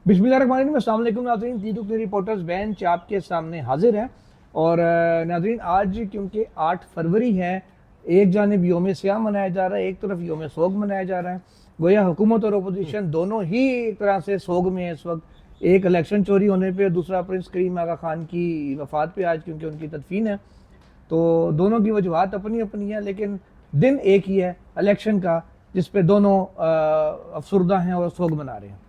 बिस्मिल्लाहिर्रहमानिर्रहीम, अस्सलाम वालेकुम नाज़रीन। टी टुक रिपोर्टर्स बेंच आपके सामने हाजिर है। और नाज़रीन, आज क्योंकि 8 फरवरी है, एक जानिब योम सियाम मनाया जा रहा है, एक तरफ योम सोग मनाया जा रहा है। गोया हुकूमत और अपोजिशन दोनों ही एक तरह से सोग में है इस वक्त। एक इलेक्शन चोरी होने पे, दूसरा प्रिंस करीम आगा खान की वफ़ात पे आज क्योंकि उनकी तदफीन है। तो दोनों की वजूहत अपनी अपनी है, लेकिन दिन एक ही है इलेक्शन का, जिस पे दोनों अफसरदा हैं और सोग मना रहे हैं।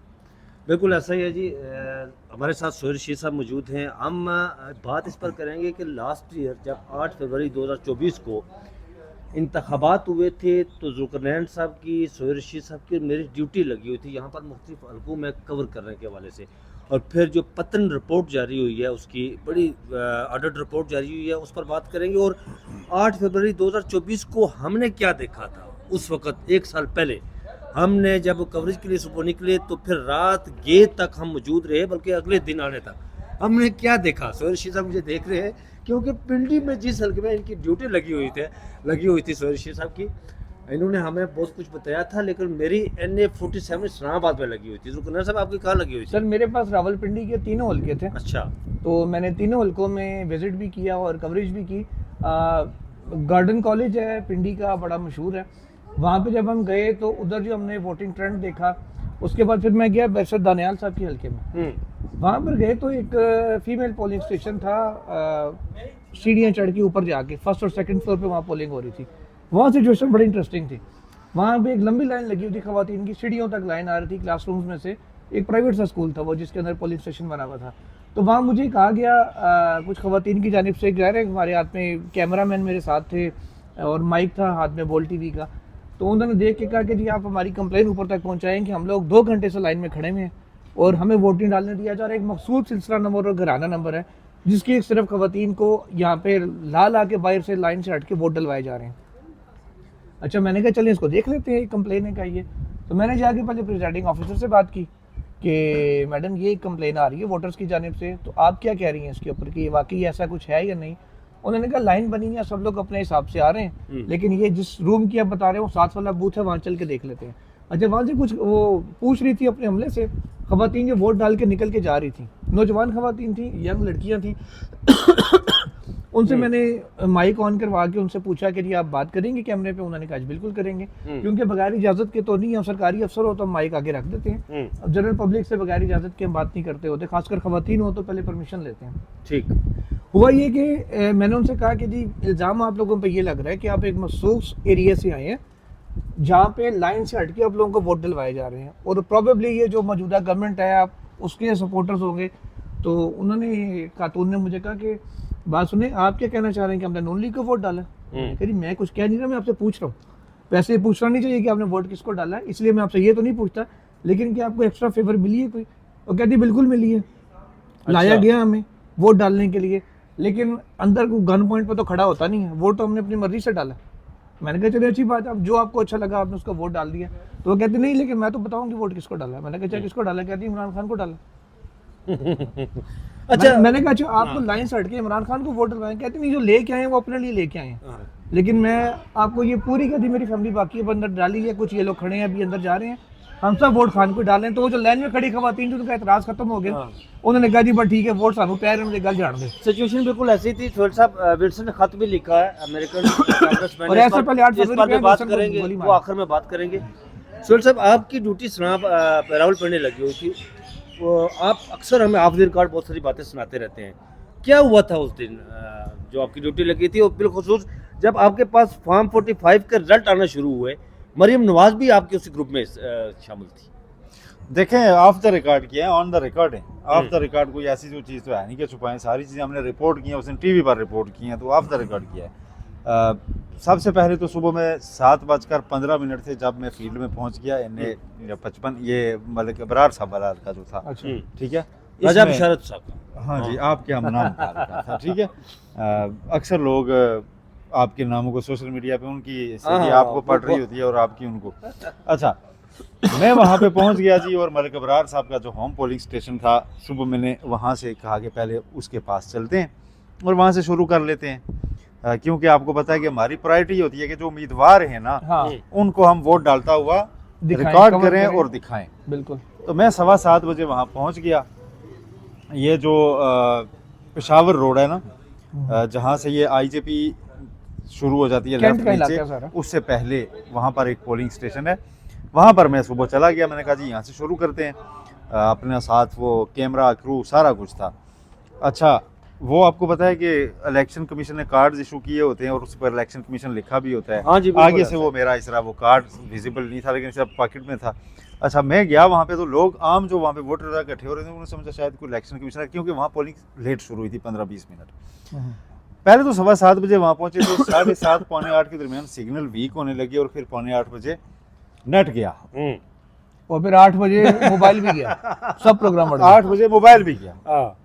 बिल्कुल ऐसा ही है जी। हमारे साथ सोहेल रशीद साहब मौजूद हैं। हम बात इस पर करेंगे कि लास्ट ईयर जब 8 फरवरी 2024 को इंतखाबात हुए थे तो जुल्करनैन साहब की, सोहेल रशीद साहब की मेरी ड्यूटी लगी हुई थी यहाँ पर मुख्तलिफ हल्कों में कवर करने के हवाले से। और फिर जो पतन रिपोर्ट जारी हुई है, उसकी बड़ी ऑडिट रिपोर्ट जारी हुई है, उस पर बात करेंगे। और 8 फरवरी 2024 को हमने क्या देखा था उस वक़्त, एक साल पहले हमने जब कवरेज के लिए सुबह निकले तो फिर रात गेट तक हम मौजूद रहे, बल्कि अगले दिन आने तक हमने क्या देखा। सोहेल रशीद साहब मुझे देख रहे हैं क्योंकि पिंडी में जिस हल्के में इनकी ड्यूटी लगी हुई थी सोहेल रशीद साहब की, इन्होंने हमें बहुत कुछ बताया था। लेकिन मेरी NA47 इस्लामाबाद में लगी हुई थी। जुल्करनैन साहब आपकी कहाँ लगी हुई थी? सर, मेरे पास रावलपिंडी के तीनों हल्के थे। अच्छा। तो मैंने तीनों हल्कों में विजिट भी किया और कवरेज भी की। गार्डन कॉलेज है पिंडी का, बड़ा मशहूर है। वहाँ पे जब हम गए तो उधर जो हमने वोटिंग ट्रेंड देखा, उसके बाद फिर मैं गया बैरिस्टर दानियाल साहब के हल्के में। वहाँ पर गए तो एक फीमेल पोलिंग स्टेशन था, सीढ़ियाँ चढ़ के ऊपर जाके फर्स्ट और सेकंड फ्लोर पे वहाँ पोलिंग हो रही थी। वहाँ सिचुएशन बड़ी इंटरेस्टिंग थी। वहाँ पे एक लंबी लाइन लगी हुई थी खवातीन की, सीढ़ियों तक लाइन आ रही थी। क्लासरूम्स में से एक प्राइवेट सा स्कूल था वो, जिसके अंदर पोलिंग स्टेशन बना हुआ था। तो वहाँ मुझे कहा गया कुछ खवातीन की जानिब से, कह रहे हमारे हाथ में कैमरामैन मेरे साथ थे और माइक था हाथ में बोल TV का। तो उन्होंने देख के कहा कि जी आप हमारी कंप्लेन ऊपर तक पहुँचाएँ कि हम लोग 2 घंटे से लाइन में खड़े हुए हैं और हमें वोटिंग डालने दिया जा रहा है। एक मखसूस सिलसिला नंबर और घराना नंबर है, जिसकी सिर्फ खवातीन को यहाँ पे ला के बाहर से लाइन से हट के वोट डलवाए जा रहे हैं। अच्छा, मैंने कहा चलिए इसको देख लेते हैं, कंप्लेन है का ये। तो मैंने जाके पहले प्रिजाइडिंग ऑफिसर से बात की कि मैडम ये कंप्लेन आ रही है वोटर्स की जानिब से, तो आप क्या कह रही हैं इसके ऊपर कि वाकई ऐसा कुछ है या नहीं। उन्होंने कहा लाइन बनी है, सब लोग अपने हिसाब से आ रहे हैं, लेकिन ये जिस रूम की आप बता रहे हो 7 वाला बूथ है, वहाँ चल के देख लेते हैं। अच्छा, वहाँ से कुछ वो पूछ रही थी अपने हमले से, खवातीन जो वोट डाल के निकल के जा रही थी, नौजवान खवातीन थी, यंग लड़कियाँ थी। उनसे मैंने माइक ऑन करवा के उनसे पूछा कि जी आप बात करेंगे कैमरे पे। उन्होंने कहा बिल्कुल करेंगे, क्योंकि बगैर इजाज़त के तो नहीं, हम सरकारी अफसर हो तो हम माइक आगे रख देते हैं। अब जनरल पब्लिक से बगैर इजाज़त के हम बात नहीं करते होते, खासकर खवातीन हो तो पहले परमिशन लेते हैं। ठीक हुआ ये कि मैंने उनसे कहा कि जी इल्ज़ाम आप लोगों पे ये लग रहा है कि आप एक मखसूस एरिया से आए हैं जहाँ पे लाइन से हट के आप लोगों को वोट डलवाए जा रहे हैं, और प्रॉबेबली ये जो मौजूदा गवर्नमेंट है आप उसके सपोर्टर्स होंगे। तो उन्होंने, खातून ने मुझे कहा कि बात सुने, आप क्या कहना चाह रहे हैं कि हमने नून लीग को वोट डाला? कह मैं कुछ कह नहीं रहा, मैं आपसे पूछ रहा हूँ। वैसे पूछना नहीं चाहिए कि आपने वोट किसको डाला है, इसलिए मैं आपसे ये तो नहीं पूछता, लेकिन क्या आपको एक्स्ट्रा फेवर मिली है कोई? और कहती बिल्कुल मिली है। लाया गया हमें वोट डालने के लिए, लेकिन अंदर को गन पॉइंट पर तो खड़ा होता नहीं है, वोट तो हमने अपनी मर्जी से डाला। मैंने कहा चलिए अच्छी बात है, अब जो आपको अच्छा लगा आपने उसका वोट डाल दिया। तो वो कहती नहीं, लेकिन मैं तो बताऊंगी वोट किसको डाला। मैंने कहा किसको डाला? कहती इमरान खान को डाला। अच्छा, मैंने कहा अच्छा आपको लाइन से हट के इमरान खान को वोट डलवाएं? कहती नहीं, जो लेके आए हैं वो अपने लिए लेके आए हैं, लेकिन मैं आपको ये पूरी कहती मेरी फैमिली बाकी अब अंदर डाली है, कुछ ये लोग खड़े हैं अभी अंदर जा रहे हैं, हम सब वोट खान को डालें। तो वो जो लाइन में खड़ी खवातीन, जो उनका एतराज खत्म हो गया, उन्होंने कहा जी बस ठीक है, वोट सानू पैर मुझे गल झाड़ दे। सिचुएशन बिल्कुल ऐसी थी। सोहेल साहब, विल्सन ने खत भी लिखा है अमेरिकन कांग्रेसमैन, और ऐसे पहले 8 इस पर बात करेंगे, वो आखिर में बात करेंगे। सोहेल साहब, आपकी ड्यूटी रावलपिंडी लगी हुई थी, आप अक्सर हमें ऑफ द रिकॉर्ड बहुत सारी बातें सुनाते रहते हैं। क्या हुआ था उस दिन जो आपकी ड्यूटी लगी थी, और बिलखुसूस जब आपके पास फॉर्म 45 के रिजल्ट आना शुरू हुए? मरियम नवाज भी आपके उसी ग्रुप में शामिल थी। देखें, ऑफ द रिकॉर्ड किया है, ऑन द रिकॉर्ड है। ऑफ द रिकॉर्ड कोई ऐसी जो चीज़ तो है नहीं कि छुपाएं, सारी चीज़ें हमने रिपोर्ट की हैं, उसने TV पर रिपोर्ट की हैं, तो ऑफ द रिकॉर्ड किया है। सबसे पहले तो सुबह में 7:15 से जब मैं फील्ड में पहुंच गया, इन्हें 55 ये मलिक अबरार साहब वाला का जो था, ठीक है, राजा बिशारत साहब, हाँ जी, आपके हम नाम था, ठीक है। अक्सर लोग आपके नामों को सोशल मीडिया पे उनकी आपको पढ़ रही होती है और आपकी उनको। अच्छा, मैं वहाँ पे पहुँच गया जी, और मलिक अबरार साहब का जो होम पोलिंग स्टेशन था, सुबह मैंने वहाँ से कहा कि पहले उसके पास चलते हैं और वहाँ से शुरू कर लेते हैं, क्योंकि आपको पता है कि हमारी प्रायोरिटी होती है कि जो उम्मीदवार हैं ना, उनको हम वोट डालता हुआ रिकॉर्ड करें और दिखाएं। बिल्कुल। तो मैं 7:15 बजे वहाँ पहुँच गया। ये जो पेशावर रोड है ना, जहाँ से ये IJP शुरू हो जाती है कैंट लेफ्ट का इलाका नीचे, है सारा। उससे पहले वहाँ पर एक पोलिंग स्टेशन है। वहाँ पर मैं सुबह चला गया, मैंने कहा जी यहाँ से शुरू करते हैं। अपने साथ वो कैमरा क्रू सारा कुछ था। अच्छा, वो आपको पता है कि इलेक्शन कमीशन ने कार्ड्स इशू किए होते हैं और उस पर इलेक्शन कमीशन लिखा भी होता है। हाँ जी, बिल्कुल आगे ऐसा से वो मेरा इस तरह वो कार्ड विजिबल नहीं था, लेकिन सिर्फ पॉकेट में था। अच्छा, मैं गया वहाँ पे तो लोग आम जो वहाँ पे वोटर इकट्ठे हो रहे थे, उन्होंने समझा शायद कोई इलेक्शन कमीशन है, क्योंकि वहाँ पोलिंग लेट शुरू हुई थी 15-20 मिनट। पहले तो 7:15 बजे वहाँ पहुँचे तो 7:30 पौने 8 के दरमियान सिग्नल वीक होने लगे और फिर पौने 8 बजे नेट गया और फिर 8 बजे मोबाइल भी गया, सब प्रोग्राम बढ़ 8 बजे मोबाइल भी गया। हाँ।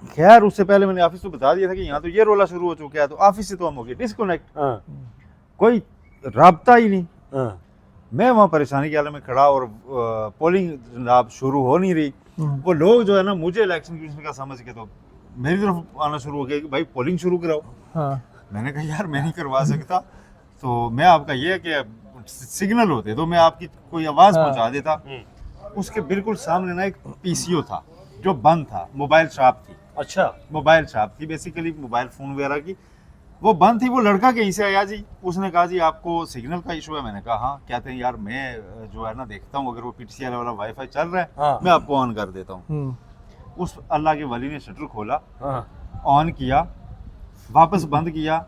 खैर उससे पहले मैंने ऑफिस को बता दिया था कि यहाँ तो ये रोला शुरू हो चुका है, तो ऑफिस से तो हम हो गए डिस्कनेक्ट, हाँ। कोई राब्ता ही नहीं। हाँ। मैं वहाँ परेशानी के हालत में खड़ा और पोलिंग जनाब शुरू हो नहीं रही। वो लोग जो है ना, मुझे इलेक्शन कमीशन का समझ के तो मेरी तरफ आना शुरू हो गया कि भाई पोलिंग शुरू कराओ। हाँ। मैंने कहा यार मैं नहीं करवा सकता, तो मैं आपका ये है कि सिग्नल होते तो मैं आपकी कोई आवाज़ हाँ। पहुँचा देता। उसके बिल्कुल सामने ना एक PCO था जो बंद था, मोबाइल शॉप थी। अच्छा। मोबाइल शॉप थी बेसिकली, मोबाइल फ़ोन वगैरह की, वो बंद थी। वो लड़का कहीं से आया जी, उसने कहा जी आपको सिग्नल का इशू है। मैंने कहा हाँ। कहते हैं यार मैं जो है ना देखता हूँ, अगर वो PTCL वाला वाईफाई चल रहा है हाँ। मैं आपको ऑन कर देता हूँ। उस अल्लाह के वली ने शटर खोला, हाँ। ऑन किया, वापस बंद किया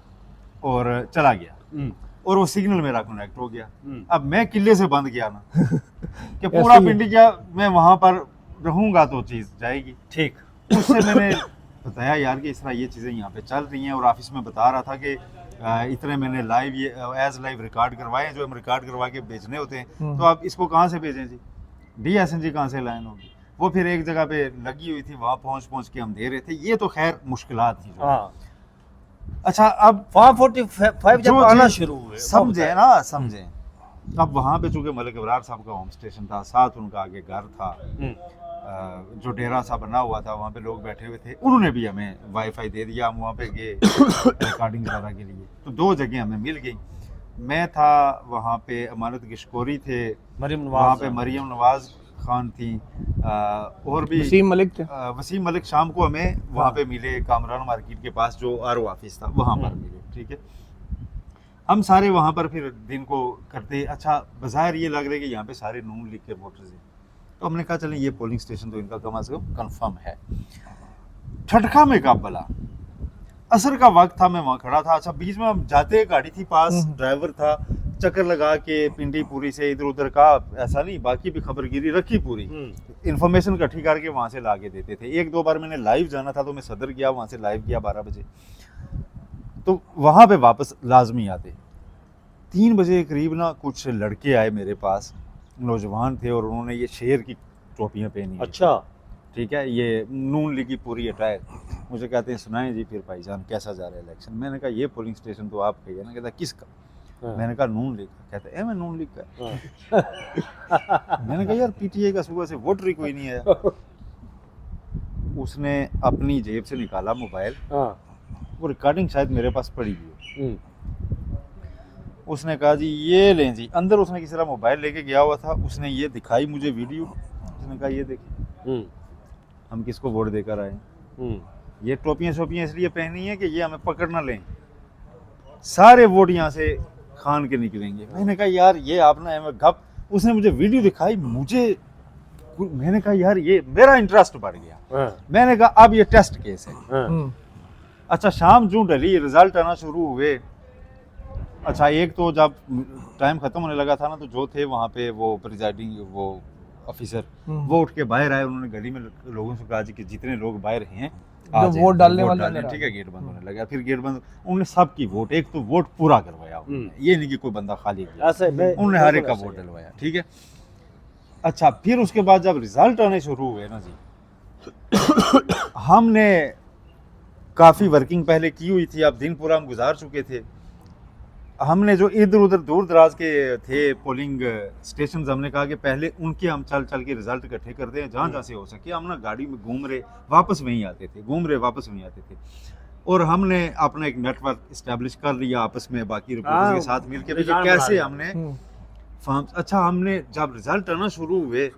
और चला गया, और वो सिग्नल मेरा कनेक्ट हो गया। अब मैं किले से बंद गया ना कि पूरा ऐसे ही। पिंडी क्या मैं वहाँ पर रहूँगा तो चीज़ जाएगी। ठीक। उससे मैंने बताया यार कि इस तरह ये चीज़ें यहाँ पे चल रही हैं, और ऑफिस में बता रहा था कि इतने मैंने लाइव ये एज लाइव रिकॉर्ड करवाए हैं, जो हम रिकॉर्ड करवा के बेचने होते हैं। तो आप इसको कहाँ से भेजें जी, DSNG कहाँ से लाइन होगी। वो फिर एक जगह पे लगी हुई थी, वहाँ पहुँच के हम दे रहे थे। ये तो खैर मुश्किलात थी। हाँ। अच्छा, अब फॉर्म 45 जब जो आना चीज़ शुरू हुए, समझे ना, समझे। अब वहाँ पे चूंकि मलिक अबरार साहब का होम स्टेशन था, साथ उनका आगे घर था, जो डेरा सा बना हुआ था, वहाँ पे लोग बैठे हुए थे। उन्होंने भी हमें वाईफाई दे दिया, हम वहाँ पे गए रिकॉर्डिंग वगैरह के लिए। तो 2 जगह हमें मिल गई। मैं था वहाँ पे, अमानत गिशकोरी थे वहाँ पे, मरियम नवाज खान थी, और भी वसीम मलिक थे। वसीम मलिक शाम को हमें वहाँ पे मिले, कामरान मार्केट के पास जो RO ऑफिस था वहाँ पर मिले। ठीक है, हम सारे वहाँ पर फिर दिन को करते। अच्छा, बाज़ाहिर ये लग रहा है कि यहाँ पे सारे नून लीग के वोटर्स हैं, तो हमने कहा चलें ये पोलिंग स्टेशन तो इनका कम से कम कन्फर्म है। ठटका में कब बला, असर का वक्त था, मैं वहाँ खड़ा था। अच्छा, बीच में हम जाते, गाड़ी थी पास, ड्राइवर था, चक्कर लगा के पिंडी पूरी से इधर उधर का, ऐसा नहीं बाकी भी खबरगिरी रखी पूरी, इन्फॉर्मेशन इकट्ठी करके वहाँ से ला के देते थे। 1-2 बार मैंने लाइव जाना था तो मैं सदर गया, वहाँ से लाइव गया 12 बजे, तो वहाँ पे वापस लाजमी आते। 3 बजे के करीब ना कुछ लड़के आए मेरे पास, नौजवान थे, और उन्होंने ये शेर की टोपियाँ पहनी। अच्छा। ठीक है, ये नून लीग की पूरी अटैक। मुझे कहते हैं सुनाएं जी फिर भाईजान कैसा जा रहा है इलेक्शन। मैंने कहा ये पोलिंग स्टेशन तो आपका ही है ना। कहता किसका? मैंने कहा नून लीग का। कहते हैं मैं नून लीग का। मैंने कहा यार PTI का सुबह से वोटर ही कोई नहीं आया। उसने अपनी जेब से निकाला मोबाइल, वो रिकॉर्डिंग शायद मेरे पास पड़ी हुई है। उसने कहा जी ये लें जी, अंदर उसने किसी तरह मोबाइल लेके गया हुआ था, उसने ये दिखाई मुझे वीडियो। उसने कहा ये देखिए हम किसको वोट देकर आए, ये टोपियाँ शोपियाँ इसलिए पहनी है कि ये हमें पकड़ ना लें, सारे वोट यहाँ से खान के निकलेंगे। मैंने कहा यार ये आप ना गप। उसने मुझे वीडियो दिखाई, मैंने कहा यार ये मेरा इंटरेस्ट बढ़ गया। मैंने कहा अब ये टेस्ट केस है। अच्छा, शाम जून ढली, रिजल्ट आना शुरू हुए। अच्छा, एक तो जब टाइम खत्म होने लगा था ना, तो जो थे वहाँ पे वो प्रिजाइडिंग वो ऑफिसर, वो उठ के बाहर आए। उन्होंने गली में लोगों से कहा जी कि जितने लोग बाहर हैं जो वोट डालने वाले, ठीक है। गेट बंद होने लगा, फिर गेट बंद, उन्होंने सबकी वोट, एक तो वोट पूरा करवाया, ये नहीं कि कोई बंदा खाली किया, उन्होंने हर एक का वोट डलवाया। ठीक है। अच्छा, फिर उसके बाद जब रिजल्ट आने शुरू हुए ना जी, हमने काफ़ी वर्किंग पहले की हुई थी, अब दिन पूरा हम गुजार चुके थे। हमने जो इधर उधर दूर दराज के थे पोलिंग स्टेशन, हमने कहा कि पहले उनके हम चल के रिजल्ट इकट्ठे करते हैं, जहाँ से हो सके। हम ना गाड़ी में घूम रहे वापस वहीं आते थे, घूम रहे वापस वहीं आते थे, और हमने अपना एक नेटवर्क इस्टेब्लिश कर लिया आपस में बाकी रिपोर्टर्स के साथ मिलकर, कैसे हमने फॉर्म। अच्छा, हमने जब रिजल्ट आना शुरू हुए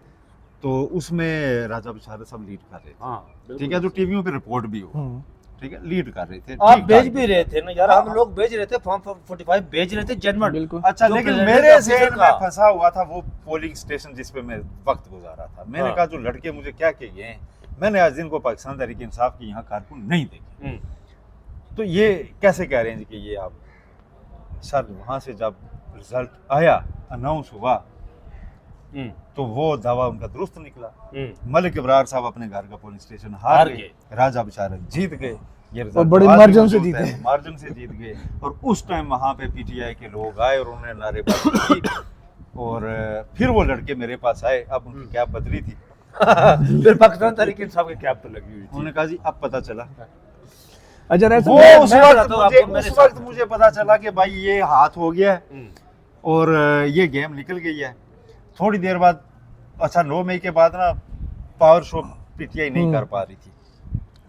तो उसमें राजा बिचारे सब लीड कर रहे थे, हाँ ठीक है, जो टीवियों पे रिपोर्ट भी हो, ठीक है, लीड कर रहे थे, आप ठीक भेज ठाक। भी रहे थे ना यार, हम लोग भेज रहे थे फॉर्म 45 भेज रहे थे जनरल। बिल्कुल। अच्छा, जो लेकिन प्रेसिडेंट मेरे ऑफिसर जहन का- में फंसा हुआ था वो पोलिंग स्टेशन जिस पे मैं वक्त गुजारा था। मैंने हाँ। कहा जो लड़के मुझे क्या कहिए हैं, मैंने आज दिन को पाकिस्तान तहरीक इंसाफ की यहाँ कारकुन नहीं देखे। तो ये कैसे कह रहे हैं जी कि ये आप सर, वहाँ से जब रिजल्ट आया, अनाउंस हुआ, तो वो दावा उनका दुरुस्त निकला। मलिक इब्रार साहब अपने घर का पोलिंग स्टेशन हार हार गए, राजा बेचारे जीत गए। ये और रिजल्ट बड़े आज भी मार्जिन से मौजूद है, जीते। मार्जिन से जीत गए। और उस टाइम वहाँ पे पीटीआई के लोग आए और उन्होंने नारेबाजी की और फिर वो लड़के मेरे पास आए। अब उनकी कैब बदली थी, फिर पाकिस्तान तहरीक इंसाफ की कैब तो लगी हुई थी। उन्होंने कहा जी अब पता चला। अच्छा रहता वो है, उस मैं वक्त बताता हूँ मुझे आपको, मेरे उस वक्त साथ। मुझे पता चला कि भाई ये हाथ हो गया है और ये गेम निकल गई है। थोड़ी देर बाद, अच्छा 9 मई के बाद ना पावर शो पीटीआई नहीं कर पा रही थी।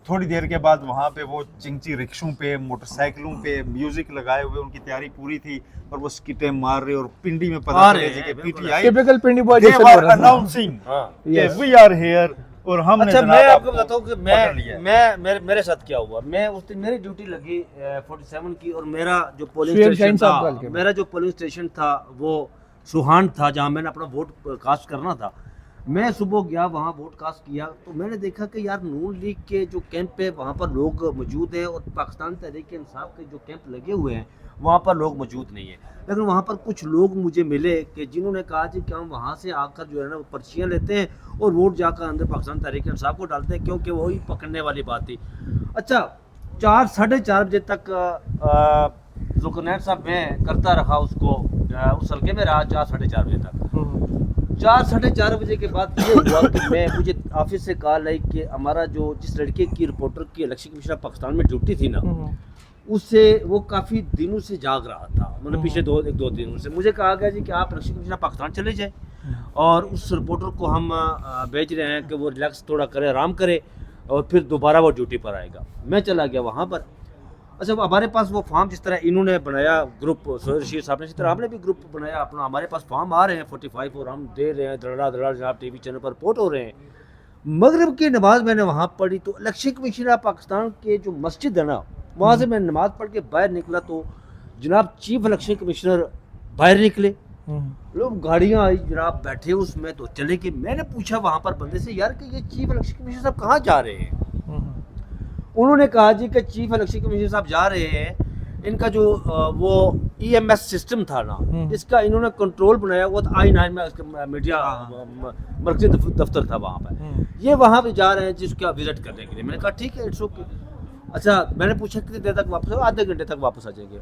थोड़ी देर के बाद वहाँ पे वो चिंची रिक्शों पे, मोटरसाइकिलों पे म्यूजिक लगाए हुए उनकी तैयारी पूरी थी और वो स्किटें मार रहे और पिंडी में पता आ चले रहे जी हैं, कि बिल्कुल। PTI typical Pindi boy they जैसे were हो रहा था। announcing कि Yes. we are here और हमने अच्छा, जनाब मैं आपको आपको बताता हूँ कि पकड़ लिया है। मेरे साथ क्या हुआ। मैं उस दिन मेरी ड्यूटी लगी 47 की और मेरा जो पोलिंग शुएब स्टेशन शाहीन साहब था, कल के। मेरा जो पोलिंग स्टेशन था वो सुहान था, जहाँ मैंने अपना वोट कास्ट करना था। मैं सुबह गया वहाँ वोट कास्ट किया तो मैंने देखा कि यार नून लीग के जो कैंप है वहाँ पर लोग मौजूद हैं और पाकिस्तान तहरीक इंसाफ के जो कैंप लगे हुए हैं वहाँ पर लोग मौजूद नहीं है। लेकिन वहाँ पर कुछ लोग मुझे मिले कि जिन्होंने कहा जी कि हम वहाँ से आकर जो है ना वो पर्चियाँ लेते हैं और वोट जाकर अंदर पाकिस्तान तहरीक इंसाफ को डालते हैं, क्योंकि वही पकड़ने वाली बात थी। अच्छा, 4 साढ़े 4 बजे तक जुल्करनैन साहब मैं करता रहा उसको, उस हल्के में रहा 4 साढ़े 4 बजे तक। 4 साढ़े 4 बजे के बाद ये हुआ कि मुझे ऑफिस से कॉल आई कि हमारा जो जिस लड़के की रिपोर्टर की इलेक्शन कमिश्नर पाकिस्तान में ड्यूटी थी ना, उससे वो काफ़ी दिनों से जाग रहा था, मतलब पिछले 2 दिनों से। मुझे कहा गया जी कि आप इलेक्शन कमिश्नर पाकिस्तान चले जाए और उस रिपोर्टर को हम भेज रहे हैं कि वो रिलैक्स थोड़ा करे, आराम करे और फिर दोबारा वो ड्यूटी पर आएगा। मैं चला गया वहाँ पर। अच्छा, हमारे पास वो फॉर्म जिस तरह इन्होंने बनाया ग्रुप, सोहेल रशीद साहब ने, जिस तरह आपने भी ग्रुप बनाया अपना, हमारे पास फॉर्म आ रहे हैं 45 और हम दे रहे हैं, धड़ा धड़ा जनाब टीवी चैनल पर रिपोर्ट हो रहे हैं। मगरिब की नमाज मैंने वहाँ पढ़ी तो इलेक्शन कमिश्नर पाकिस्तान के जो मस्जिद है ना, वहाँ से मैं नमाज पढ़ के बाहर निकला तो जनाब चीफ इलेक्शन कमिश्नर बाहर निकले, लोग गाड़ियाँ आई जनाब बैठे उसमें तो चले गए। मैंने पूछा वहाँ पर बंदे से, यार कि ये चीफ इलेक्शन कमिश्नर साहब कहाँ जा रहे हैं? उन्होंने कहा जी कि चीफ इलेक्शन कमिश्नर साहब जा रहे हैं, इनका जो वो EMS सिस्टम था ना, इसका इन्होंने कंट्रोल बनाया हुआ था। I9 में इसका मीडिया मरकजी दफ्तर था वहाँ पर, ये वहाँ पे जा रहे हैं जिसका विजिट करने के लिए। मैंने कहा ठीक है, इट्स ओके। अच्छा, मैंने पूछा कितनी देर तक वापस? आधे घंटे तक वापस आ जाएंगे।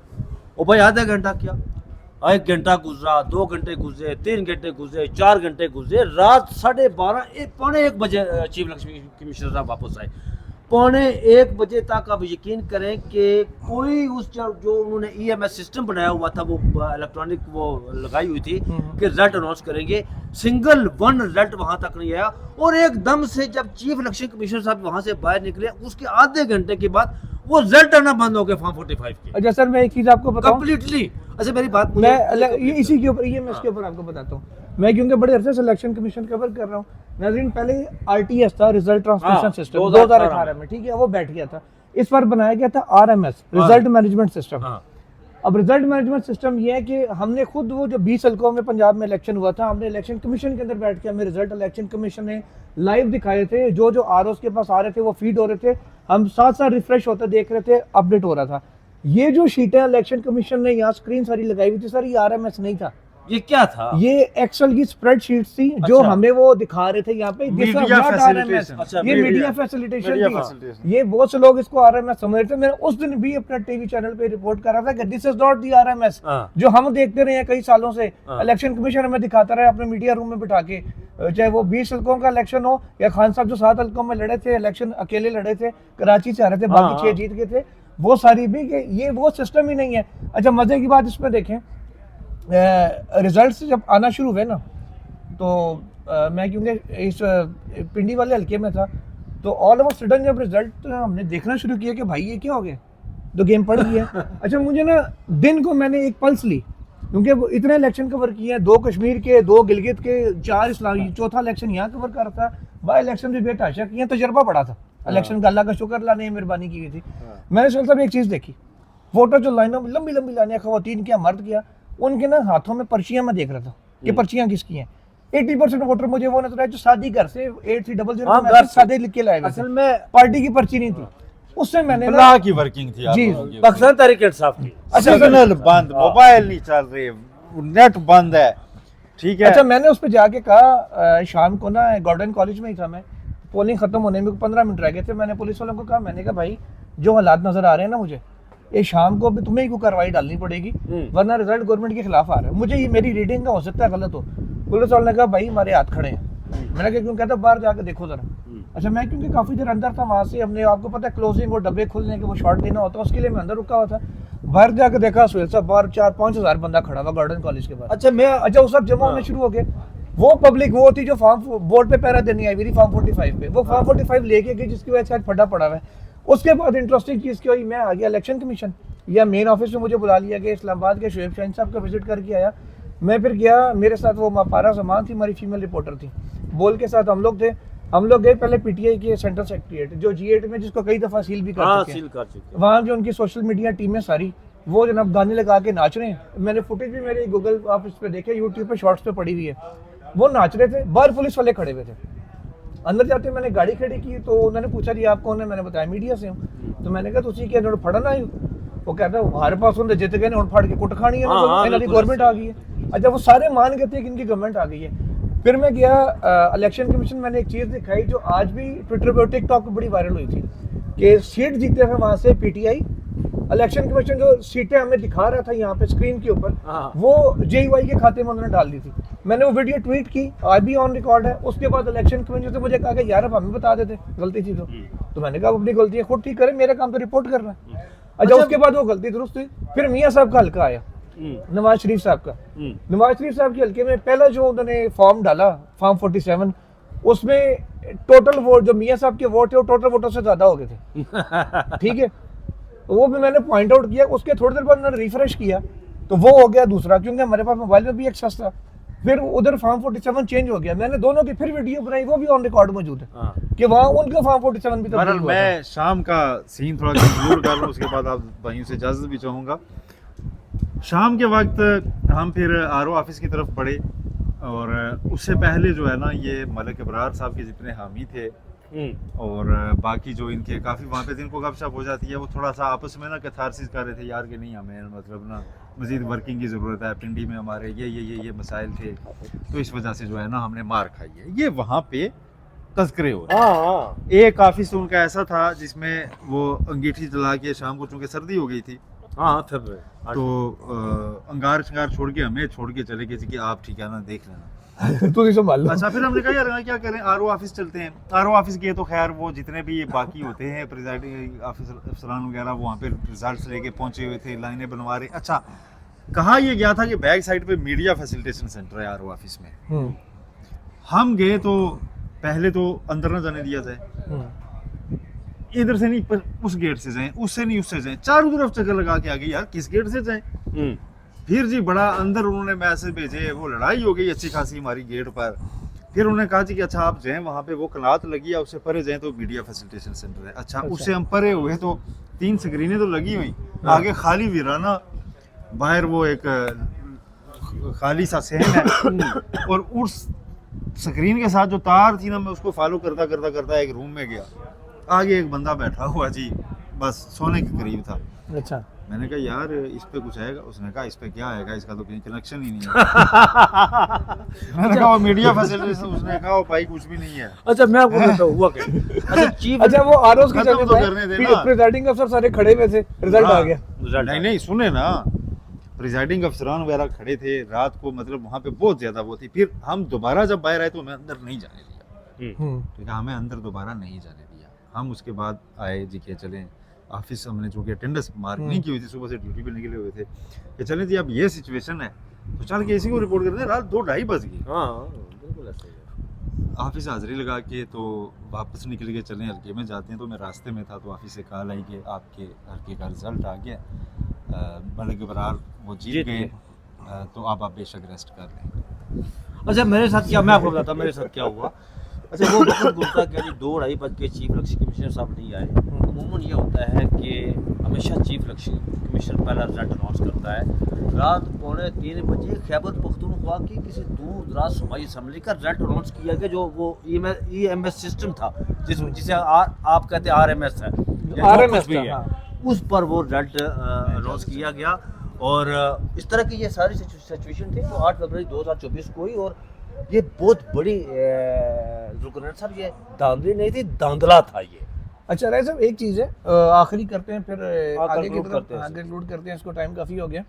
ओ भाई आधा घंटा क्या, 1 घंटा गुजरा, 2 घंटे गुजरे, 3 घंटे गुजरे, 4 घंटे गुजरे, रात 12:30 पौने 1 बजे चीफ इलेक्शन कमिश्नर साहब वापस आए। पौने 1 बजे तक आप यकीन करें कि कोई उस जो उन्होंने EMS सिस्टम बनाया हुआ था, वो इलेक्ट्रॉनिक वो लगाई हुई थी कि रिजल्ट अनाउंस करेंगे, सिंगल वन रिजल्ट वहां तक नहीं आया। और एकदम से जब चीफ इलेक्शन कमिश्नर साहब वहां से बाहर निकले, उसके आधे घंटे के बाद वो रिजल्ट आना बंद हो गए फॉर्म 45 के अच्छा सर, मैं एक चीज आपको बताऊं, कंप्लीटली। अच्छा, मेरी बात मैं ये इसी के ऊपर, ये मैं इसके ऊपर आपको बताता हूँ। मैं क्योंकि बड़े अरसे से इलेक्शन कमीशन कवर कर रहा हूँ नाज़रीन, पहले RTS था, रिजल्ट ट्रांसमिशन सिस्टम, 2018 में, ठीक है, वो बैठ गया था। इस बार बनाया गया था RMS, रिजल्ट मैनेजमेंट सिस्टम। अब रिजल्ट मैनेजमेंट सिस्टम ये है कि हमने खुद वो जो 20 हल्कों में पंजाब में इलेक्शन हुआ था, हमने इलेक्शन कमीशन के अंदर बैठ के हमें रिजल्ट इलेक्शन कमीशन ने लाइव दिखाए थे, जो ROs के पास आ रहे थे वो फीड हो रहे थे, हम साथ साथ रिफ्रेश होते देख रहे थे, अपडेट हो रहा था। ये जो शीटें इलेक्शन कमीशन ने यहाँ स्क्रीन सारी लगाई हुई थी सर, ये RMS नहीं था, ये क्या था? ये एक्सेल की स्प्रेडशीट थी जो हमें वो दिखा रहे थे यहाँ पे। Media facilitation. अच्छा, ये मीडिया फैसिलिटेशन मीडिया थी। फैसिलिटेशन। ये बहुत से लोग इसको RMS समझ रहे थे। मैं उस दिन भी अपने टीवी चैनल पे रिपोर्ट कर रहा था कि this is not the RMS जो हम देखते रहे हैं कई सालों से। इलेक्शन कमीशन हमें दिखाता रहा अपने मीडिया रूम में बिठा के, चाहे वो 20 हल्कों का इलेक्शन हो या खान साहब जो 7 हल्कों में लड़े थे, इलेक्शन अकेले लड़े थे, कराची से आ रहे थे, बाकी 6 जीत गए थे, वो सारी भी कि ये वो सिस्टम ही नहीं है। अच्छा, मजे की बात इसमें देखें, रिजल्ट्स जब आना शुरू हुए ना, तो मैं क्योंकि इस पिंडी वाले हल्के में था, तो ऑल ऑफ सडन जब रिजल्ट हमने देखना शुरू किया कि भाई ये क्या हो गया, तो गेम पड़ गया। अच्छा, मुझे ना दिन को मैंने एक पल्स ली, क्योंकि वो इतने इलेक्शन कवर किए हैं, 2 कश्मीर के, 2 गिलगित के, 4 इस्लामी, चौथा इलेक्शन यहाँ कवर कर रहा था, बाई इलेक्शन भी बेतहाशा किए, तजर्बा बड़ा था इलेक्शन का, अल्लाह का शुक्र, अल्लाह ने मेहरबानी की हुई थी। मैंने सोचा साहब एक चीज़ देखी, वोटर जो लाइनों में लंबी लंबी लाइनें, खवातीन क्या मर्द क्या, उनके ना हाथों में पर्चियां मैं देख रहा था कि पर्चियां किसकी हैं। 80% वोटर मुझे वो नजर आए जो शादी घर से 8300 सादे लिख के लाए हुए थे। असल में पार्टी की पर्ची नहीं थी, उससे मैंने ना बला की वर्किंग थी आप जी, लोगों की। पाकिस्तान तहरीक इंसाफ की सिग्नल बंद, मोबाइल नहीं चल रहे, नेट बंद है, ठीक है। अच्छा, मैंने उस पर जाके कहा, शाम को ना गॉर्डन कॉलेज में ही था मैं, पोलिंग खत्म होने में 15 मिनट रह गए थे, मैंने पुलिस वालों को कहा, मैंने कहा भाई जो हालात नजर आ रहे हैं ना मुझे, ये शाम को भी तुम्हें ही कोई कार्रवाई डालनी पड़ेगी, वरना रिजल्ट गवर्नमेंट के खिलाफ आ रहा है। मुझे ये मेरी रीडिंग का हो सकता है गलत हो। पुलिस वालों ने कहा भाई हमारे हाथ खड़े हैं। मैंने कहा क्यों? कहता बाहर जाकर देखो जरा। अच्छा, मैं क्योंकि काफी देर अंदर था, वहां से हमने, आपको पता है क्लोजिंग और डब्बे खुलने के वो शॉट देना होता है, उसके लिए मैं अंदर रुका हुआ था। बाहर जाकर देखा सुहेल साहब, बाहर 4-5 हज़ार बंदा खड़ा हुआ गार्डन कॉलेज के बाहर। अच्छा वो सब जमा होने शुरू हो गए। वो पब्लिक वो थी जो फॉर्म बोर्ड पे पैरा देनी आई हुई थी, फॉर्म 45 पे, वो फॉर्म 45 लेके गई, जिसकी वजह से आज फटा पड़ा हुआ है। उसके बाद इंटरेस्टिंग चीज क्या हुई, मैं आ गया इलेक्शन कमीशन या मेन ऑफिस में, मुझे बुला लिया गया, इस्लामाबाद के शुएब शाहीन साहब का विजिट करके आया। मैं फिर गया, मेरे साथ वो मापारा जमान थी, हमारी फीमेल रिपोर्टर थी, बोल के साथ हम लोग थे। हम लोग गए पहले पीटीआई के सेंट्रल सेक्रेटरीट जो G8 में, जिसको कई दफा सील भी कर चुके हैं। वहाँ जो उनकी सोशल मीडिया टीमें सारी, वो जनाब गाने लगा के नाच रहे हैं। मैंने फुटेज भी मेरे गूगल आप इस पे देखे, यूट्यूब पे शॉर्ट्स पे पड़ी हुई है, वो नाच रहे थे। बाहर पुलिस वाले खड़े हुए थे। अंदर जाते मैंने गाड़ी खड़ी की तो उन्होंने पूछा जी आप कौन है? मैंने बताया मीडिया से हूँ। तो मैंने कहा तुसी क्या इन्होंने फड़ना आयु? वो कहता है हमारे पास उन्हें जित गए उन फाड़ के कुट खानी है, गवर्नमेंट आ गई है। अच्छा, वो सारे मान गए थे कि इनकी गवर्नमेंट आ गई है। फिर मैं गया इलेक्शन कमीशन, मैंने एक चीज़ दिखाई जो आज भी ट्विटर पर टिकटॉक पर बड़ी वायरल हुई थी कि सीट जीते थे वहाँ से पीटीआई। इलेक्शन कमीशन जो सीटें हमें दिखा रहा था यहाँ पे स्क्रीन के ऊपर, वो JUI के खाते में उन्होंने डाल दी थी। मैंने वो वीडियो ट्वीट की, आज भी ऑन रिकॉर्ड है। उसके बाद इलेक्शन कमीशन से मुझे कहा कि यार अब हमें बता देते गलती थी तो मैंने कहा अपनी गलती है खुद ठीक करें, मेरा काम तो रिपोर्ट करना है। अच्छा, उसके बाद वो गलती दुरुस्त हुई। फिर मियाँ साहब का हल्का आया, नवाज शरीफ साहब का। नवाज शरीफ साहब के हल्के में पहला जो उन्होंने फॉर्म डाला, फॉर्म 47, उसमें टोटल वोट जो मियाँ साहब के वोट थे वो टोटल वोटों से ज्यादा हो गए थे। ठीक है, वो भी मैंने पॉइंट आउट किया। उसके थोड़ी देर बाद मैंने रिफ्रेश किया तो वो हो गया दूसरा, क्योंकि हमारे पास मोबाइल में भी एक्सेस था। फिर उधर फॉर्म 47 चेंज हो गया। मैंने दोनों की फिर वीडियो बनाई, वो भी ऑन रिकॉर्ड मौजूद है कि वहाँ उनका फॉर्म 47 भी तब्दील हुआ। मैं शाम का सीन थोड़ा कंक्लूड कर लूँ, उसके बाद आप भाइयों से इजाज़त भी चाहूँगा। शाम के वक्त हम फिर RO ऑफिस की तरफ बढ़े और उससे पहले जो है ना, ये मलिक अबरार साहब के जितने हामी थे और बाकी जो इनके काफ़ी वहाँ पे जिनको गपशप हो जाती है, वो थोड़ा सा आपस में ना कैथारसिस कर रहे थे यार कि नहीं हमें मतलब ना मज़ीद वर्किंग की ज़रूरत है, पिंडी में हमारे ये मसाइल थे, तो इस वजह से जो है ना हमने मार खाई है। ये वहाँ पे तस्करे हो रहे हैं। एक ऑफिस उनका ऐसा था जिसमें वो अंगीठी जला के शाम को, चूँकि सर्दी हो गई थी, तो अंगार शंगार छोड़ के हमें छोड़ के चले गए कि आप ठीक है ना देख लेना। तो संभाल लो। अच्छा, फिर हमने कहा यार क्या करें, RO ऑफिस चलते हैं। RO ऑफिस गए तो खैर वो जितने भी ये बाकी होते हैं प्रिजाइडिंग अफसरान वगैरह, वो वहाँ पे रिजल्ट्स लेके पहुंचे हुए थे, लाइनें बनवा रहे। अच्छा, कहा यह गया था कि बैक साइड पे मीडिया फैसिलिटेशन सेंटर है RO ऑफिस में। हम गए तो पहले तो अंदर ना जाने दिया जाए, इधर से नहीं उस गेट से जाएं, उससे नहीं उससे जाएं, चारों तरफ चक्कर लगा के आ गए यार किस गेट से जाएं। फिर जी बड़ा अंदर उन्होंने मैसेज भेजे, वो लड़ाई हो गई अच्छी खासी हमारी गेट पर। फिर उन्होंने कहा जी कि अच्छा आप जाएं वहाँ पे वो कनात लगी है, उससे परे जाएं तो मीडिया फैसिलिटेशन सेंटर है। अच्छा, उससे हम परे हुए तो 3 स्क्रीनें तो लगी हुई, आगे खाली वीराना, बाहर वो एक खाली सा सहन है और उस स्क्रीन के साथ जो तार थी ना, मैं उसको फॉलो करता करता करता एक रूम में गया। आगे एक बंदा बैठा हुआ जी, बस सोने के करीब था। अच्छा, मैंने कहा यार इस पे कुछ आएगा? उसने कहा इस पे क्या आएगा, इसका तो कहीं कनेक्शन ही नहीं है। मैंने कहा वो मीडिया फैसिलिटी, उसने कहा वो भाई कुछ भी नहीं है। अच्छा, मैं आपको बताऊं हुआ क्या। अच्छा, चीफ अच्छा, वो ROs की खत्म तो करने जगह देना। प्रिजाइडिंग अफसर सारे खड़े हुए थे, रिजल्ट आ गया। नहीं नहीं, सुने ना, प्रिजाइडिंग अफसरान वगैरह खड़े थे रात को, मतलब वहाँ पे बहुत ज्यादा वो थी। फिर हम दोबारा जब बाहर आए तो हमें अंदर नहीं जाने दिया। ठीक है, हमें अंदर दोबारा नहीं जाने दिया। हम उसके बाद आए जी के चलें ऑफिस, हमने चूँकि अटेंडेंस मार्क नहीं की हुई थी, सुबह से ड्यूटी पे निकले हुए थे कि चलें जी अब ये सिचुएशन है तो चल के इसी को रिपोर्ट करते हैं। रात 2-2:30 बज गई। बिल्कुल ऐसा ही है। ऑफिस हाजिरी लगा के तो वापस निकल के चलें हल्के में जाते हैं, तो मैं रास्ते में था तो ऑफिस से कॉल आई कि आपके हल्के का रिजल्ट आ गया, मलिक अबरार वो जीत गए। तो आप बेशक रेस्ट कर लें। अच्छा मेरे साथ क्या, मैं आपको बताता हूँ मेरे साथ क्या हुआ। अच्छा वो वक्त गुजरा क्या जी, 2-2:30 बज के चीफ इलेक्शन कमिश्नर साहब नहीं आए। अमूमन ये होता है कि हमेशा चीफ इलेक्शन कमिश्नर पहला रिजल्ट अनाउंस करता है। रात 2:45 बजे खैबर पख्तूनख्वा की किसी दूर दराज सूबाई असम्बली का रिजल्ट अनाउंस किया गया, जो वो EMS सिस्टम था जिसे आप कहते हैं RMS है, RMS भी था, है, हाँ। उस पर वो रिजल्ट अनाउंस किया गया। और इस तरह की ये सारी सिचुएशन थी जो 8 फरवरी 2024 को हुई। और ये बहुत बड़ी जुल्करनैन साहब ये धांधली नहीं थी, धांधला था ये। अच्छा राय साहब एक चीज़ है, आखिरी करते हैं फिर आगे की conclude करते तरफ हैं। आगे कंक्लूड करते हैं, इसको टाइम काफ़ी हो गया।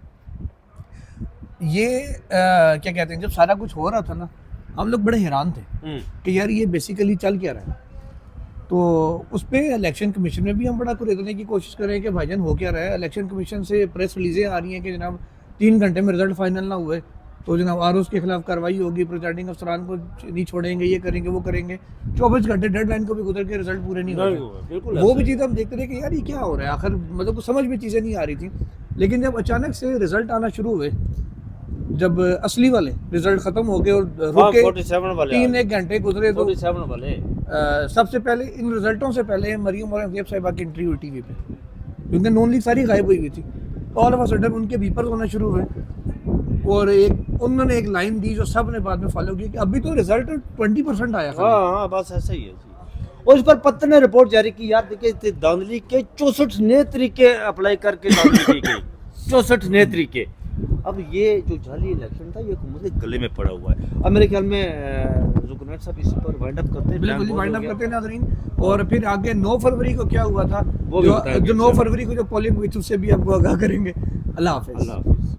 ये क्या कहते हैं, जब सारा कुछ हो रहा था ना, हम लोग बड़े हैरान थे कि यार ये बेसिकली चल क्या रहा है। तो उस पर इलेक्शन कमीशन में भी हम बड़ा कुरेदने की कोशिश कर रहे हैं कि भाईजान हो क्या रहा है। इलेक्शन कमीशन से प्रेस रिलीजें आ रही हैं कि जनाब 3 घंटे में रिजल्ट फाइनल ना हुए तो जनाब ROs के खिलाफ कार्रवाई होगी, प्रिजाइडिंग अफसरान को नहीं छोड़ेंगे, ये करेंगे वो करेंगे। 24 घंटे डेडलाइन को भी गुजर के रिजल्ट पूरे नहीं होते। वो भी चीज़ हम देखते रहे कि यार ये क्या हो रहा है आखिर, मतलब कुछ समझ में चीज़ें नहीं आ रही थी। लेकिन जब अचानक से रिजल्ट आना शुरू हुए, जब असली वाले रिजल्ट खत्म हो गए और रुके 47 वाले 3-1 घंटे गुजरे तो 47 वाले सबसे पहले इन रिजल्टों से पहले मरियम और ज़ेब साहिबा की एंट्री हुई टीवी पे, क्योंकि नॉन लीग सारी गायब हुई थी। ऑल ऑफ अ सडन उनके बीपर्स होना शुरू हुए और उन्होंने एक लाइन दी जो सब ने बाद में फॉलो की कि अभी तो रिजल्ट 20% आया खाली। हाँ बस ऐसा ही है जी। और इस पर पत्र ने रिपोर्ट जारी की यार, देखिए धांधली के 64 नए तरीके अप्लाई करके धांधली की गई, 64 नए तरीके। अब ये जो जाली इलेक्शन था ये हुकूमत के गले में पड़ा हुआ है। अब मेरे ख्याल में जुल्करनैन साहब इस पर वाइंड अप करते हैं, बिल्कुल वाइंड अप करते हैं नाज़रीन। और फिर आगे 9 फरवरी को क्या हुआ था, वो भी बताएंगे जो 9 फरवरी को जो पोलिंग हुई थी उससे भी आपको आगाह करेंगे। अल्लाह हाफिज़। अल्लाह हाफिज़।